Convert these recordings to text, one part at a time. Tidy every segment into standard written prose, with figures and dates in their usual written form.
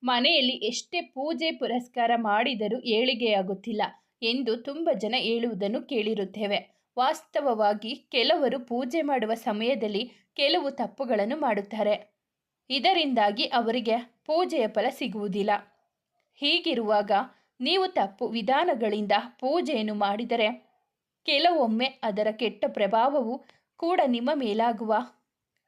ಮನೆಯಲ್ಲಿ ಎಷ್ಟೇ ಪೂಜೆ ಪುರಸ್ಕಾರ ಮಾಡಿದರೂ ಏಳಿಗೆಯಾಗುತ್ತಿಲ್ಲ ಎಂದು ತುಂಬ ಜನ ಹೇಳುವುದನ್ನು ಕೇಳಿರುತ್ತೇವೆ. ವಾಸ್ತವವಾಗಿ ಕೆಲವರು ಪೂಜೆ ಮಾಡುವ ಸಮಯದಲ್ಲಿ ಕೆಲವು ತಪ್ಪುಗಳನ್ನು ಮಾಡುತ್ತಾರೆ. ಇದರಿಂದಾಗಿ ಅವರಿಗೆ ಪೂಜೆಯ ಫಲ ಸಿಗುವುದಿಲ್ಲ. ಹೀಗಿರುವಾಗ ನೀವು ತಪ್ಪು ವಿಧಾನಗಳಿಂದ ಪೂಜೆಯನ್ನು ಮಾಡಿದರೆ ಕೆಲವೊಮ್ಮೆ ಅದರ ಕೆಟ್ಟ ಪ್ರಭಾವವು ಕೂಡ ನಿಮ್ಮ ಮೇಲಾಗುವ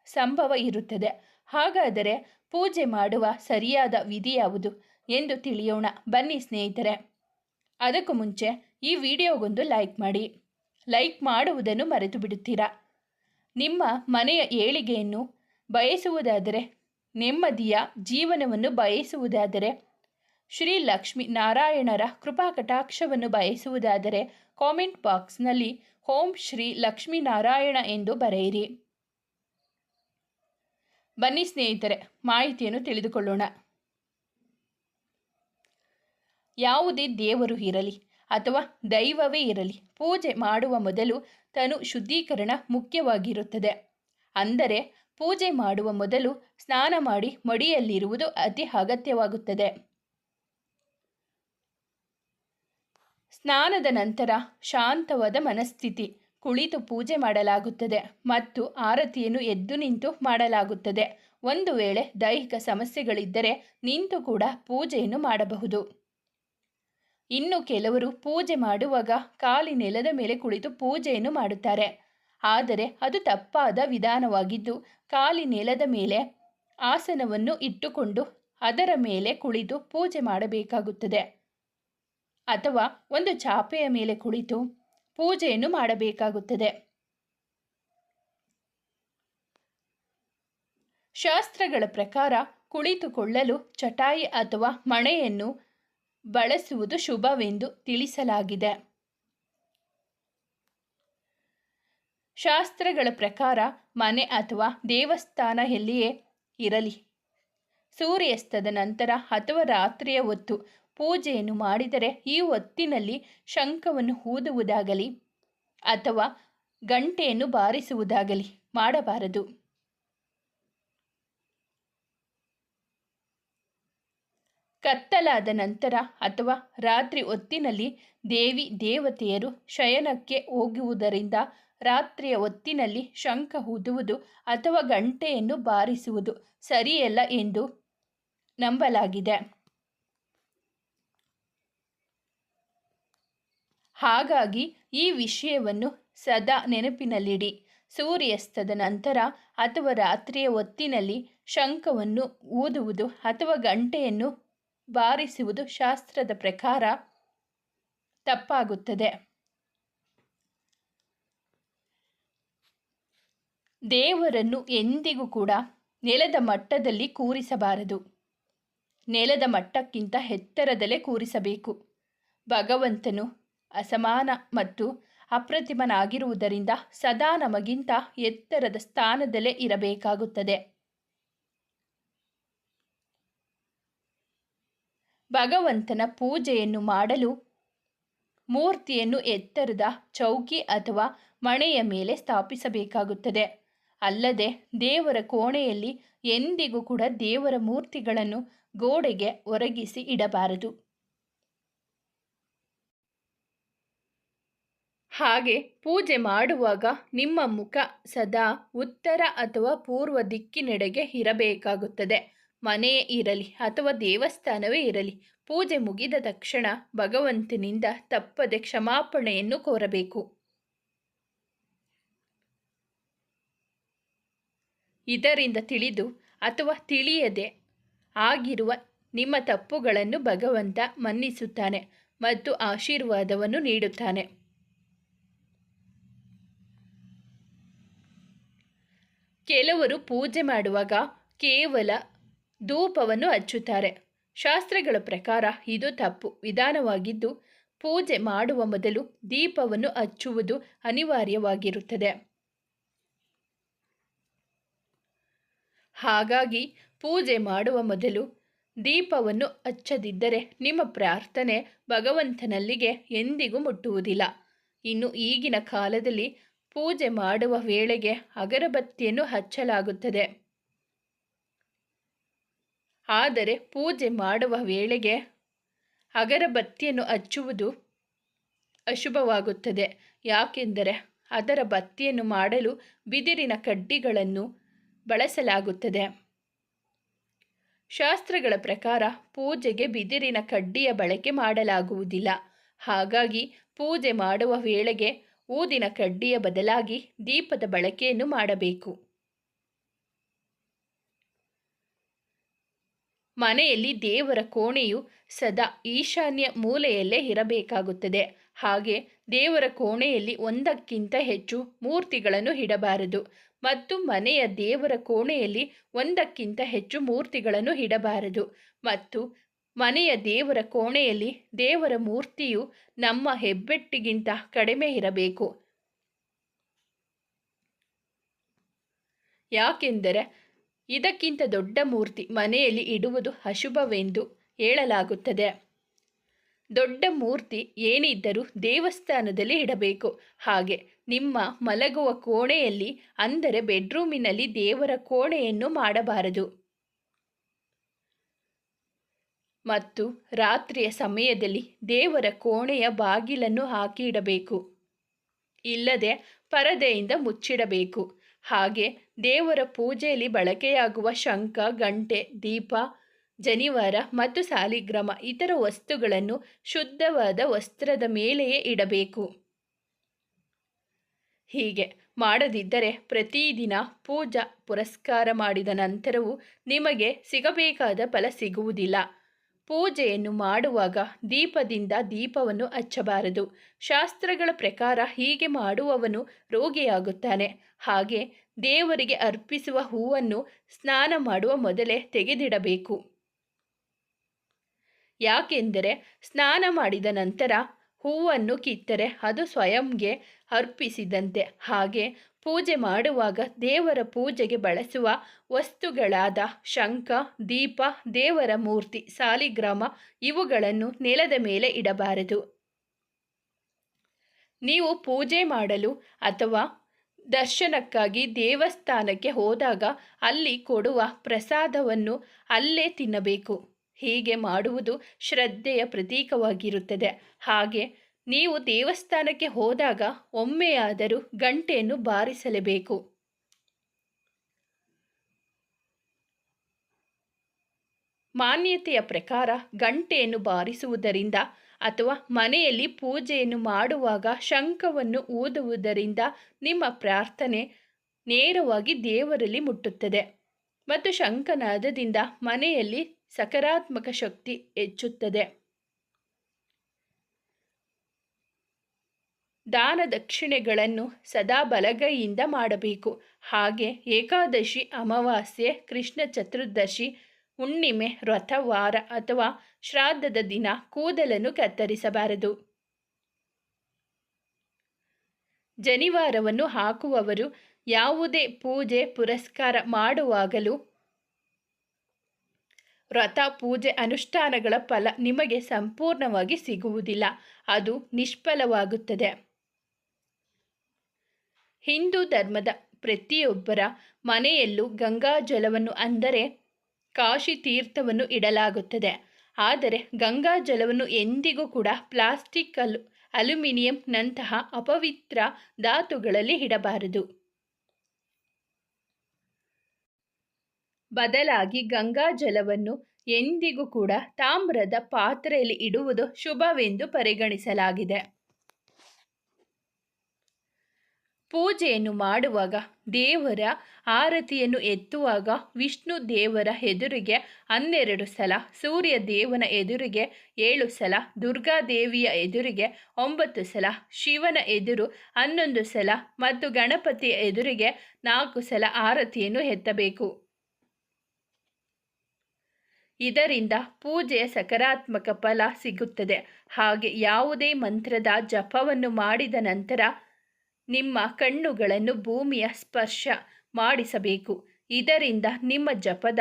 ಸಂಭವ ಇರುತ್ತದೆ. ಹಾಗಾದರೆ ಪೂಜೆ ಮಾಡುವ ಸರಿಯಾದ ವಿಧಿ ಯಾವುದು ಎಂದು ತಿಳಿಯೋಣ ಬನ್ನಿ ಸ್ನೇಹಿತರೆ. ಅದಕ್ಕೂ ಮುಂಚೆ ಈ ವಿಡಿಯೋಗೊಂದು ಲೈಕ್ ಮಾಡಿ. ಲೈಕ್ ಮಾಡುವುದನ್ನು ಮರೆತು ಬಿಡುತ್ತೀರಾ. ನಿಮ್ಮ ಮನೆಯ ಏಳಿಗೆಯನ್ನು ಬಯಸುವುದಾದರೆ, ನೆಮ್ಮದಿಯ ಜೀವನವನ್ನು ಬಯಸುವುದಾದರೆ, ಶ್ರೀ ಲಕ್ಷ್ಮೀ ನಾರಾಯಣರ ಕೃಪಾ ಕಟಾಕ್ಷವನ್ನು ಬಯಸುವುದಾದರೆ ಕಾಮೆಂಟ್ ಬಾಕ್ಸ್ನಲ್ಲಿ ಓಂ ಶ್ರೀ ಲಕ್ಷ್ಮೀ ನಾರಾಯಣ ಎಂದು ಬರೆಯಿರಿ. ಬನ್ನಿ ಸ್ನೇಹಿತರೆ, ಮಾಹಿತಿಯನ್ನು ತಿಳಿದುಕೊಳ್ಳೋಣ. ಯಾವುದೇ ದೇವರು ಇರಲಿ ಅಥವಾ ದೈವವೇ ಇರಲಿ, ಪೂಜೆ ಮಾಡುವ ಮೊದಲು ತನು ಶುದ್ಧೀಕರಣ ಮುಖ್ಯವಾಗಿರುತ್ತದೆ. ಅಂದರೆ ಪೂಜೆ ಮಾಡುವ ಮೊದಲು ಸ್ನಾನ ಮಾಡಿ ಮಡಿಯಲ್ಲಿರುವುದು ಅತಿ ಅಗತ್ಯವಾಗುತ್ತದೆ. ಸ್ನಾನದ ನಂತರ ಶಾಂತವಾದ ಮನಸ್ಥಿತಿ ಕುಳಿತು ಪೂಜೆ ಮಾಡಲಾಗುತ್ತದೆ ಮತ್ತು ಆರತಿಯನ್ನು ಎದ್ದು ನಿಂತು ಮಾಡಲಾಗುತ್ತದೆ. ಒಂದು ವೇಳೆ ದೈಹಿಕ ಸಮಸ್ಯೆಗಳಿದ್ದರೆ ನಿಂತು ಕೂಡ ಪೂಜೆಯನ್ನು ಮಾಡಬಹುದು. ಇನ್ನು ಕೆಲವರು ಪೂಜೆ ಮಾಡುವಾಗ ಕಾಲಿ ನೆಲದ ಮೇಲೆ ಕುಳಿತು ಪೂಜೆಯನ್ನು ಮಾಡುತ್ತಾರೆ. ಆದರೆ ಅದು ತಪ್ಪಾದ ವಿಧಾನವಾಗಿದ್ದು, ಕಾಲಿ ನೆಲದ ಮೇಲೆ ಆಸನವನ್ನು ಇಟ್ಟುಕೊಂಡು ಅದರ ಮೇಲೆ ಕುಳಿತು ಪೂಜೆ ಮಾಡಬೇಕಾಗುತ್ತದೆ. ಅಥವಾ ಒಂದು ಚಾಪೆಯ ಮೇಲೆ ಕುಳಿತು ಪೂಜೆಯನ್ನು ಮಾಡಬೇಕಾಗುತ್ತದೆ. ಶಾಸ್ತ್ರಗಳ ಪ್ರಕಾರ ಕುಳಿತುಕೊಳ್ಳಲು ಚಟಾಯಿ ಅಥವಾ ಮಣೆಯನ್ನು ಬಳಸುವುದು ಶುಭವೆಂದು ತಿಳಿಸಲಾಗಿದೆ. ಶಾಸ್ತ್ರಗಳ ಪ್ರಕಾರ ಮನೆ ಅಥವಾ ದೇವಸ್ಥಾನ ಎಲ್ಲಿಯೇ ಇರಲಿ, ಸೂರ್ಯಾಸ್ತದ ನಂತರ ಅಥವಾ ರಾತ್ರಿಯ ಹೊತ್ತು ಪೂಜೆಯನ್ನು ಮಾಡಿದರೆ ಈ ಹೊತ್ತಿನಲ್ಲಿ ಶಂಖವನ್ನು ಊದುವುದಾಗಲಿ ಅಥವಾ ಗಂಟೆಯನ್ನು ಬಾರಿಸುವುದಾಗಲಿ ಮಾಡಬಾರದು. ಕತ್ತಲಾದ ನಂತರ ಅಥವಾ ರಾತ್ರಿ ಹೊತ್ತಿನಲ್ಲಿ ದೇವಿ ದೇವತೆಯರು ಶಯನಕ್ಕೆ ಹೋಗುವುದರಿಂದ ರಾತ್ರಿಯ ಹೊತ್ತಿನಲ್ಲಿ ಶಂಖ ಊದುವುದು ಅಥವಾ ಗಂಟೆಯನ್ನು ಬಾರಿಸುವುದು ಸರಿಯಲ್ಲ ಎಂದು ನಂಬಲಾಗಿದೆ. ಹಾಗಾಗಿ ಈ ವಿಷಯವನ್ನು ಸದಾ ನೆನಪಿನಲ್ಲಿಡಿ. ಸೂರ್ಯಾಸ್ತದ ನಂತರ ಅಥವಾ ರಾತ್ರಿಯ ಹೊತ್ತಿನಲ್ಲಿ ಶಂಖವನ್ನು ಊದುವುದು ಅಥವಾ ಗಂಟೆಯನ್ನು ಬಾರಿಸುವುದು ಶಾಸ್ತ್ರದ ಪ್ರಕಾರ ತಪ್ಪಾಗುತ್ತದೆ. ದೇವರನ್ನು ಎಂದಿಗೂ ಕೂಡ ನೆಲದ ಮಟ್ಟದಲ್ಲಿ ಕೂರಿಸಬಾರದು. ನೆಲದ ಮಟ್ಟಕ್ಕಿಂತ ಎತ್ತರದಲ್ಲೇ ಕೂರಿಸಬೇಕು. ಭಗವಂತನು ಅಸಮಾನ ಮತ್ತು ಅಪ್ರತಿಮನಾಗಿರುವುದರಿಂದ ಸದಾ ನಮಗಿಂತ ಎತ್ತರದ ಸ್ಥಾನದಲ್ಲೇ ಇರಬೇಕಾಗುತ್ತದೆ. ಭಗವಂತನ ಪೂಜೆಯನ್ನು ಮಾಡಲು ಮೂರ್ತಿಯನ್ನು ಎತ್ತರದ ಚೌಕಿ ಅಥವಾ ಮಣೆಯ ಮೇಲೆ ಸ್ಥಾಪಿಸಬೇಕಾಗುತ್ತದೆ. ಅಲ್ಲದೆ ದೇವರ ಕೋಣೆಯಲ್ಲಿ ಎಂದಿಗೂ ಕೂಡ ದೇವರ ಮೂರ್ತಿಗಳನ್ನು ಗೋಡೆಗೆ ಒರಗಿಸಿ ಇಡಬಾರದು. ಹಾಗೆ ಪೂಜೆ ಮಾಡುವಾಗ ನಿಮ್ಮ ಮುಖ ಸದಾ ಉತ್ತರ ಅಥವಾ ಪೂರ್ವ ದಿಕ್ಕಿನೆಡೆಗೆ ಇರಬೇಕಾಗುತ್ತದೆ. ಮನೆಯೇ ಇರಲಿ ಅಥವಾ ದೇವಸ್ಥಾನವೇ ಇರಲಿ, ಪೂಜೆ ಮುಗಿದ ತಕ್ಷಣ ಭಗವಂತನಿಂದ ತಪ್ಪದೆ ಕ್ಷಮಾಪಣೆಯನ್ನು ಕೋರಬೇಕು. ಇದರಿಂದ ತಿಳಿದು ಅಥವಾ ತಿಳಿಯದೆ ಆಗಿರುವ ನಿಮ್ಮ ತಪ್ಪುಗಳನ್ನು ಭಗವಂತ ಮನ್ನಿಸುತ್ತಾನೆ ಮತ್ತು ಆಶೀರ್ವಾದವನ್ನು ನೀಡುತ್ತಾನೆ. ಕೆಲವರು ಪೂಜೆ ಮಾಡುವಾಗ ಕೇವಲ ಧೂಪವನ್ನು ಹಚ್ಚುತ್ತಾರೆ. ಶಾಸ್ತ್ರಗಳ ಪ್ರಕಾರ ಇದು ತಪ್ಪು ವಿಧಾನವಾಗಿದ್ದು, ಪೂಜೆ ಮಾಡುವ ಮೊದಲು ದೀಪವನ್ನು ಹಚ್ಚುವುದು ಅನಿವಾರ್ಯವಾಗಿರುತ್ತದೆ. ಹಾಗಾಗಿ ಪೂಜೆ ಮಾಡುವ ಮೊದಲು ದೀಪವನ್ನು ಹಚ್ಚದಿದ್ದರೆ ನಿಮ್ಮ ಪ್ರಾರ್ಥನೆ ಭಗವಂತನಲ್ಲಿಗೆ ಎಂದಿಗೂ ಮುಟ್ಟುವುದಿಲ್ಲ. ಇನ್ನು ಈಗಿನ ಕಾಲದಲ್ಲಿ ಪೂಜೆ ಮಾಡುವ ವೇಳೆಗೆ ಅಗರಬತ್ತಿಯನ್ನು ಹಚ್ಚಲಾಗುತ್ತದೆ. ಆದರೆ ಪೂಜೆ ಮಾಡುವ ವೇಳೆಗೆ ಅಗರಬತ್ತಿಯನ್ನು ಹಚ್ಚುವುದು ಅಶುಭವಾಗುತ್ತದೆ. ಯಾಕೆಂದರೆ ಅದರ ಬತ್ತಿಯನ್ನು ಮಾಡಲು ಬಿದಿರಿನ ಕಡ್ಡಿಗಳನ್ನು ಬಳಸಲಾಗುತ್ತದೆ. ಶಾಸ್ತ್ರಗಳ ಪ್ರಕಾರ ಪೂಜೆಗೆ ಬಿದಿರಿನ ಕಡ್ಡಿಯ ಬಳಕೆ ಮಾಡಲಾಗುವುದಿಲ್ಲ. ಹಾಗಾಗಿ ಪೂಜೆ ಮಾಡುವ ವೇಳೆಗೆ ಊದಿನ ಕಡ್ಡಿಯ ಬದಲಾಗಿ ದೀಪದ ಬಳಕೆಯನ್ನು ಮಾಡಬೇಕು. ಮನೆಯಲ್ಲಿ ದೇವರ ಕೋಣೆಯು ಸದಾ ಈಶಾನ್ಯ ಮೂಲೆಯಲ್ಲೇ ಇರಬೇಕಾಗುತ್ತದೆ. ಹಾಗೆ ದೇವರ ಕೋಣೆಯಲ್ಲಿ ಒಂದಕ್ಕಿಂತ ಹೆಚ್ಚು ಮೂರ್ತಿಗಳನ್ನು ಇಡಬಾರದು ಮತ್ತು ಮನೆಯ ದೇವರ ಕೋಣೆಯಲ್ಲಿ ಒಂದಕ್ಕಿಂತ ಹೆಚ್ಚು ಮೂರ್ತಿಗಳನ್ನು ಇಡಬಾರದು ಮತ್ತು ಮನೆಯ ದೇವರ ಕೋಣೆಯಲ್ಲಿ ದೇವರ ಮೂರ್ತಿಯು ನಮ್ಮ ಹೆಬ್ಬೆಟ್ಟಿಗಿಂತ ಕಡಿಮೆ ಇರಬೇಕು. ಯಾಕೆಂದರೆ ಇದಕ್ಕಿಂತ ದೊಡ್ಡ ಮೂರ್ತಿ ಮನೆಯಲ್ಲಿ ಇಡುವುದು ಅಶುಭವೆಂದು ಹೇಳಲಾಗುತ್ತದೆ. ದೊಡ್ಡ ಮೂರ್ತಿ ಏನಿದ್ದರೂ ದೇವಸ್ಥಾನದಲ್ಲಿ ಇಡಬೇಕು. ಹಾಗೆ ನಿಮ್ಮ ಮಲಗುವ ಕೋಣೆಯಲ್ಲಿ ಅಂದರೆ ಬೆಡ್ರೂಮಿನಲ್ಲಿ ದೇವರ ಕೋಣೆಯನ್ನು ಮಾಡಬಾರದು ಮತ್ತು ರಾತ್ರಿಯ ಸಮಯದಲ್ಲಿ ದೇವರ ಕೋಣೆಯ ಬಾಗಿಲನ್ನು ಹಾಕಿ ಇಡಬೇಕು. ಇಲ್ಲದೆ ಪರದೆಯಿಂದ ಮುಚ್ಚಿಡಬೇಕು. ಹಾಗೆ ದೇವರ ಪೂಜೆಯಲ್ಲಿ ಬಳಕೆಯಾಗುವ ಶಂಖ, ಗಂಟೆ, ದೀಪ, ಜನಿವಾರ ಮತ್ತು ಸಾಲಿಗ್ರಾಮ ಇತರ ವಸ್ತುಗಳನ್ನು ಶುದ್ಧವಾದ ವಸ್ತ್ರದ ಮೇಲೆಯೇ ಇಡಬೇಕು. ಹೀಗೆ ಮಾಡದಿದ್ದರೆ ಪ್ರತಿದಿನ ಪೂಜಾ ಪುರಸ್ಕಾರ ಮಾಡಿದ ನಂತರವೂ ನಿಮಗೆ ಸಿಗಬೇಕಾದ ಫಲ ಸಿಗುವುದಿಲ್ಲ. ಪೂಜೆಯನ್ನು ಮಾಡುವಾಗ ದೀಪದಿಂದ ದೀಪವನ್ನು ಹಚ್ಚಬಾರದು. ಶಾಸ್ತ್ರಗಳ ಪ್ರಕಾರ ಹೀಗೆ ಮಾಡುವವನು ರೋಗಿಯಾಗುತ್ತಾನೆ. ಹಾಗೆ ದೇವರಿಗೆ ಅರ್ಪಿಸುವ ಹೂವನ್ನು ಸ್ನಾನ ಮಾಡುವ ಮೊದಲೇ ತೆಗೆದಿಡಬೇಕು. ಯಾಕೆಂದರೆ ಸ್ನಾನ ಮಾಡಿದ ನಂತರ ಹೂವನ್ನು ಕಿತ್ತರೆ ಅದು ಸ್ವಯಂಗೆ ಅರ್ಪಿಸಿದಂತೆ. ಹಾಗೆ ಪೂಜೆ ಮಾಡುವಾಗ ದೇವರ ಪೂಜೆಗೆ ಬಳಸುವ ವಸ್ತುಗಳಾದ ಶಂಖ, ದೀಪ, ದೇವರ ಮೂರ್ತಿ, ಸಾಲಿಗ್ರಾಮ ಇವುಗಳನ್ನು ನೆಲದ ಮೇಲೆ ಇಡಬಾರದು. ನೀವು ಪೂಜೆ ಮಾಡಲು ಅಥವಾ ದರ್ಶನಕ್ಕಾಗಿ ದೇವಸ್ಥಾನಕ್ಕೆ ಹೋದಾಗ ಅಲ್ಲಿ ಕೊಡುವ ಪ್ರಸಾದವನ್ನು ಅಲ್ಲೇ ತಿನ್ನಬೇಕು. ಹೀಗೆ ಮಾಡುವುದು ಶ್ರದ್ಧೆಯ ಪ್ರತೀಕವಾಗಿರುತ್ತದೆ. ಹಾಗೆ ನೀವು ದೇವಸ್ಥಾನಕ್ಕೆ ಹೋದಾಗ ಒಮ್ಮೆಯಾದರೂ ಗಂಟೆಯನ್ನು ಬಾರಿಸಲೇಬೇಕು. ಮಾನ್ಯತೆಯ ಪ್ರಕಾರ ಗಂಟೆಯನ್ನು ಬಾರಿಸುವುದರಿಂದ ಅಥವಾ ಮನೆಯಲ್ಲಿ ಪೂಜೆಯನ್ನು ಮಾಡುವಾಗ ಶಂಖವನ್ನು ಊದುವುದರಿಂದ ನಿಮ್ಮ ಪ್ರಾರ್ಥನೆ ನೇರವಾಗಿ ದೇವರಲ್ಲಿ ಮುಟ್ಟುತ್ತದೆ ಮತ್ತು ಶಂಖನಾದದಿಂದ ಮನೆಯಲ್ಲಿ ಸಕಾರಾತ್ಮಕ ಶಕ್ತಿ ಹೆಚ್ಚುತ್ತದೆ. ದಾನ ದಕ್ಷಿಣೆಗಳನ್ನು ಸದಾ ಬಲಗೈಯಿಂದ ಮಾಡಬೇಕು. ಹಾಗೆ ಏಕಾದಶಿ, ಅಮಾವಾಸ್ಯೆ, ಕೃಷ್ಣ ಚತುರ್ದಶಿ, ಹುಣ್ಣಿಮೆ, ವ್ರತ, ವಾರ ಅಥವಾ ಶ್ರಾದ್ದದ ದಿನ ಕೂದಲನ್ನು ಕತ್ತರಿಸಬಾರದು. ಜನಿವಾರವನ್ನು ಹಾಕುವವರು ಯಾವುದೇ ಪೂಜೆ ಪುರಸ್ಕಾರ ಮಾಡುವಾಗಲೂ ವ್ರತ, ಪೂಜೆ, ಅನುಷ್ಠಾನಗಳ ಫಲ ನಿಮಗೆ ಸಂಪೂರ್ಣವಾಗಿ ಸಿಗುವುದಿಲ್ಲ. ಅದು ನಿಷ್ಫಲವಾಗುತ್ತದೆ. ಹಿಂದೂ ಧರ್ಮದ ಪ್ರತಿಯೊಬ್ಬರ ಮನೆಯಲ್ಲೂ ಗಂಗಾಜಲವನ್ನು ಅಂದರೆ ಕಾಶಿ ತೀರ್ಥವನ್ನು ಇಡಲಾಗುತ್ತದೆ. ಆದರೆ ಗಂಗಾಜಲವನ್ನು ಎಂದಿಗೂ ಕೂಡ ಪ್ಲಾಸ್ಟಿಕ್, ಅಲ್ಯೂಮಿನಿಯಂನಂತಹ ಅಪವಿತ್ರ ಧಾತುಗಳಲ್ಲಿ ಇಡಬಾರದು. ಬದಲಾಗಿ ಗಂಗಾಜಲವನ್ನು ಎಂದಿಗೂ ಕೂಡ ತಾಮ್ರದ ಪಾತ್ರೆಯಲ್ಲಿ ಇಡುವುದು ಶುಭವೆಂದು ಪರಿಗಣಿಸಲಾಗಿದೆ. ಪೂಜೆಯನ್ನು ಮಾಡುವಾಗ ದೇವರ ಆರತಿಯನ್ನು ಎತ್ತುವಾಗ ವಿಷ್ಣು ದೇವರ ಎದುರಿಗೆ 12 ಸಲ, ಸೂರ್ಯ ದೇವನ ಎದುರಿಗೆ 7 ಸಲ, ದುರ್ಗಾದೇವಿಯ ಎದುರಿಗೆ 9 ಸಲ, ಶಿವನ ಎದುರು 11 ಸಲ ಮತ್ತು ಗಣಪತಿಯ ಎದುರಿಗೆ 4 ಸಲ ಆರತಿಯನ್ನು ಎತ್ತಬೇಕು. ಇದರಿಂದ ಪೂಜೆಯ ಸಕಾರಾತ್ಮಕ ಫಲ ಸಿಗುತ್ತದೆ. ಹಾಗೆ ಯಾವುದೇ ಮಂತ್ರದ ಜಪವನ್ನು ಮಾಡಿದ ನಂತರ ನಿಮ್ಮ ಕಣ್ಣುಗಳನ್ನು ಭೂಮಿಯ ಸ್ಪರ್ಶ ಮಾಡಿಸಬೇಕು. ಇದರಿಂದ ನಿಮ್ಮ ಜಪದ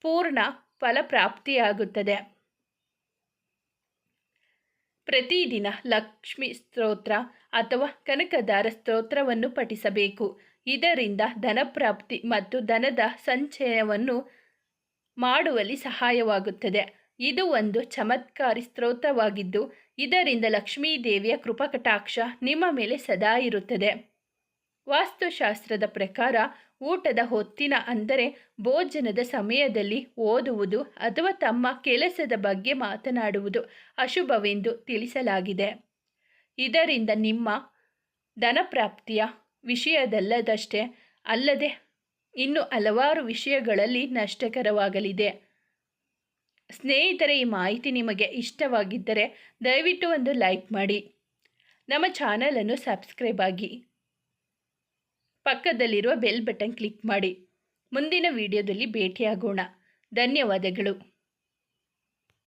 ಪೂರ್ಣ ಫಲಪ್ರಾಪ್ತಿಯಾಗುತ್ತದೆ. ಪ್ರತಿದಿನ ಲಕ್ಷ್ಮಿ ಸ್ತೋತ್ರ ಅಥವಾ ಕನಕದಾರ ಸ್ತೋತ್ರವನ್ನು ಪಠಿಸಬೇಕು. ಇದರಿಂದ ಧನಪ್ರಾಪ್ತಿ ಮತ್ತು ಧನದ ಸಂಚಯವನ್ನು ಮಾಡುವಲ್ಲಿ ಸಹಾಯವಾಗುತ್ತದೆ. ಇದು ಒಂದು ಚಮತ್ಕಾರಿ ಸ್ತೋತ್ರವಾಗಿದ್ದು ಇದರಿಂದ ಲಕ್ಷ್ಮೀದೇವಿಯ ಕೃಪಾಕಟಾಕ್ಷ ನಿಮ್ಮ ಮೇಲೆ ಸದಾ ಇರುತ್ತದೆ. ವಾಸ್ತುಶಾಸ್ತ್ರದ ಪ್ರಕಾರ ಊಟದ ಹೊತ್ತಿನ ಅಂದರೆ ಭೋಜನದ ಸಮಯದಲ್ಲಿ ಓದುವುದು ಅಥವಾ ತಮ್ಮ ಕೆಲಸದ ಬಗ್ಗೆ ಮಾತನಾಡುವುದು ಅಶುಭವೆಂದು ತಿಳಿಸಲಾಗಿದೆ. ಇದರಿಂದ ನಿಮ್ಮ ಧನಪ್ರಾಪ್ತಿಯ ವಿಷಯದಲ್ಲದಷ್ಟೇ ಅಲ್ಲದೆ ಇನ್ನು ಹಲವಾರು ವಿಷಯಗಳಲ್ಲಿ ನಷ್ಟಕರವಾಗಲಿದೆ. ಸ್ನೇಹಿತರೆ, ಈ ಮಾಹಿತಿ ನಿಮಗೆ ಇಷ್ಟವಾಗಿದ್ದರೆ ದಯವಿಟ್ಟು ಒಂದು ಲೈಕ್ ಮಾಡಿ, ನಮ್ಮ ಚಾನಲನ್ನು ಸಬ್ಸ್ಕ್ರೈಬ್ ಆಗಿ, ಪಕ್ಕದಲ್ಲಿರುವ ಬೆಲ್ ಬಟನ್ ಕ್ಲಿಕ್ ಮಾಡಿ. ಮುಂದಿನ ವಿಡಿಯೋದಲ್ಲಿ ಭೇಟಿಯಾಗೋಣ. ಧನ್ಯವಾದಗಳು.